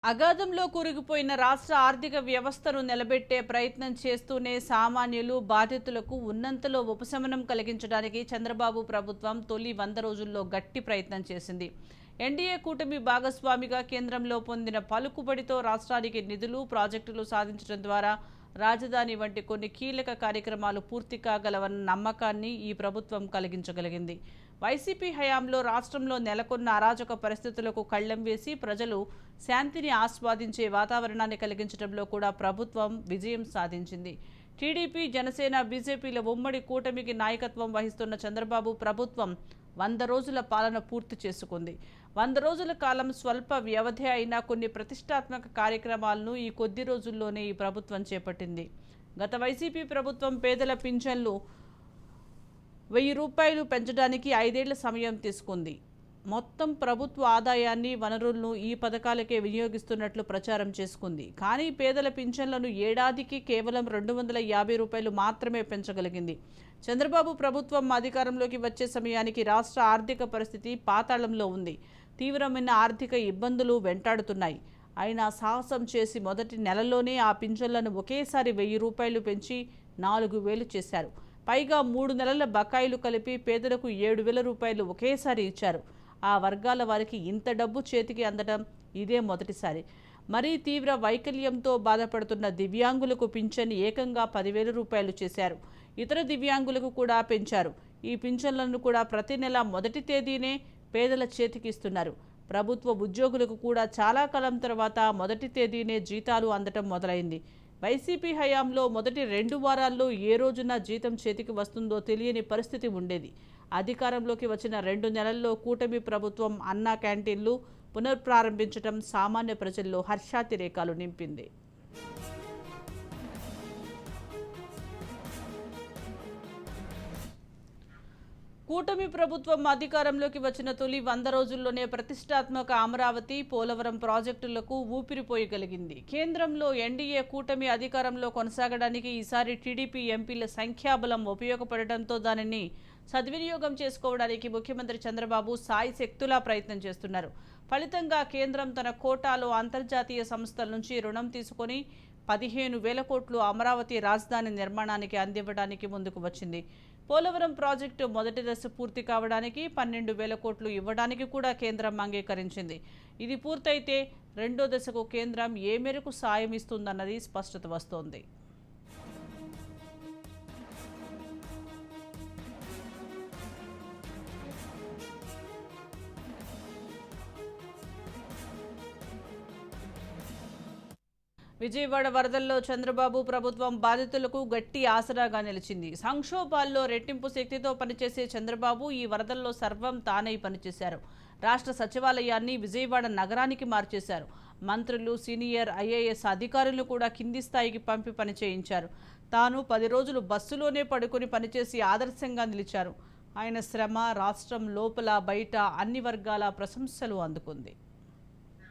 అగాధంలో కూరుకుపోయిన రాష్ట్ర ఆర్థిక వ్యవస్థను నిలబెట్టే ప్రయత్నం చేస్తూనే సామాన్యులు బాధితులకు ఉన్నంతలో ఉపశమనం కలిగించడానికి చంద్రబాబు ప్రభుత్వం తొలి 100 రోజుల్లో గట్టి ప్రయత్నం చేసింది. ఎన్డీఏ కూటమి భాగస్వామిగా కేంద్రంలో పొందిన పలుకుబడితో రాష్ట్రానికి నిధులు, ప్రాజెక్టులు సాధించడం ద్వారా రాజధాని వంటి కొన్ని కీలక కార్యక్రమాలు పూర్తి కాగలవన్న నమ్మకాన్ని ఈ ప్రభుత్వం కలిగించగలిగింది. వైసీపీ హయాంలో రాష్ట్రంలో నెలకొన్న అరాజక పరిస్థితులకు కళ్లెం వేసి ప్రజలు శాంతిని ఆస్వాదించే వాతావరణాన్ని కలిగించడంలో కూడా ప్రభుత్వం విజయం సాధించింది. టీడీపీ, జనసేన, బీజేపీల ఉమ్మడి కూటమికి నాయకత్వం వహిస్తున్న చంద్రబాబు ప్రభుత్వం 100 రోజుల పాలన పూర్తి చేసుకుంది. 100 రోజుల కాలం స్వల్ప వ్యవధి అయినా కొన్ని ప్రతిష్టాత్మక కార్యక్రమాలను ఈ కొద్ది రోజుల్లోనే ఈ ప్రభుత్వం చేపట్టింది. గత వైసీపీ ప్రభుత్వం పేదల పింఛన్లు 1000 రూపాయలు పెంచడానికి 5 ఏళ్ల సమయం తీసుకుంది. మొత్తం ప్రభుత్వ ఆదాయాన్ని, వనరులను ఈ పథకాలకే వినియోగిస్తున్నట్లు ప్రచారం చేసుకుంది. కానీ పేదల పింఛన్లను ఏడాదికి కేవలం 250 రూపాయలు మాత్రమే పెంచగలిగింది. చంద్రబాబు ప్రభుత్వం అధికారంలోకి వచ్చే సమయానికి రాష్ట్ర ఆర్థిక పరిస్థితి పాతాళంలో ఉంది. తీవ్రమైన ఆర్థిక ఇబ్బందులు వెంటాడుతున్నాయి. అయినా సాహసం చేసి మొదటి నెలలోనే ఆ పింఛన్లను ఒకేసారి 1000 రూపాయలు పెంచి 4000 చేశారు. పైగా 3 నెలల బకాయిలు కలిపి పేదలకు 7000 రూపాయలు ఒకేసారి ఇచ్చారు. ఆ వర్గాల వారికి ఇంత డబ్బు చేతికి అందడం ఇదే మొదటిసారి. మరీ తీవ్ర వైకల్యంతో బాధపడుతున్న దివ్యాంగులకు పింఛన్ ఏకంగా 10,000 రూపాయలు చేశారు. ఇతర దివ్యాంగులకు కూడా పెంచారు. ఈ పింఛన్లను కూడా ప్రతి నెల మొదటి తేదీనే పేదల చేతికి ఇస్తున్నారు. ప్రభుత్వ ఉద్యోగులకు కూడా చాలా కాలం తర్వాత మొదటి తేదీనే జీతాలు అందటం మొదలైంది. వైసీపీ హయాంలో మొదటి 2 వారాల్లో ఏ రోజున జీతం చేతికి వస్తుందో తెలియని పరిస్థితి ఉండేది. అధికారంలోకి వచ్చిన 2 నెలల్లో కూటమి ప్రభుత్వం అన్నా క్యాంటీన్లు పునఃప్రారంభించడం సామాన్య ప్రజల్లో హర్షాతిరేకాలు నింపింది. కూటమి ప్రభుత్వం అధికారంలోకి వచ్చిన తొలి 100 రోజుల్లోనే ప్రతిష్టాత్మక అమరావతి, పోలవరం ప్రాజెక్టులకు ఊపిరిపోయగలిగింది. కేంద్రంలో ఎన్డీఏ కూటమి అధికారంలో కొనసాగడానికి ఈసారి టీడీపీ ఎంపీల సంఖ్యాబలం ఉపయోగపడటంతో దానిని సద్వినియోగం చేసుకోవడానికి ముఖ్యమంత్రి చంద్రబాబు సాయశక్తులా ప్రయత్నం చేస్తున్నారు. ఫలితంగా కేంద్రం తన కోటాలో అంతర్జాతీయ సంస్థల నుంచి రుణం తీసుకొని 15,000 కోట్లు అమరావతి రాజధాని నిర్మాణానికి అందివ్వడానికి ముందుకు వచ్చింది. పోలవరం ప్రాజెక్టు మొదటి దశ పూర్తి కావడానికి 12,000 కోట్లు ఇవ్వడానికి కూడా కేంద్రం అంగీకరించింది. ఇది పూర్తయితే రెండో దశకు కేంద్రం ఏ మేరకు సాయం ఇస్తుందన్నది స్పష్టత వస్తోంది. విజయవాడ వరదల్లో చంద్రబాబు ప్రభుత్వం బాధితులకు గట్టి ఆసరాగా నిలిచింది. సంక్షోభాల్లో రెట్టింపు శక్తితో పనిచేసే చంద్రబాబు ఈ వరదల్లో సర్వం తానై పనిచేశారు. రాష్ట్ర సచివాలయాన్ని విజయవాడ నగరానికి మార్చేశారు. మంత్రులు, సీనియర్ ఐఏఎస్ అధికారులు కూడా కింది స్థాయికి పంపి పనిచేయించారు. తాను 10 రోజులు బస్సులోనే పడుకొని పనిచేసి ఆదర్శంగా నిలిచారు. ఆయన శ్రమ రాష్ట్రం లోపల బయట అన్ని వర్గాల ప్రశంసలు అందుకుంది.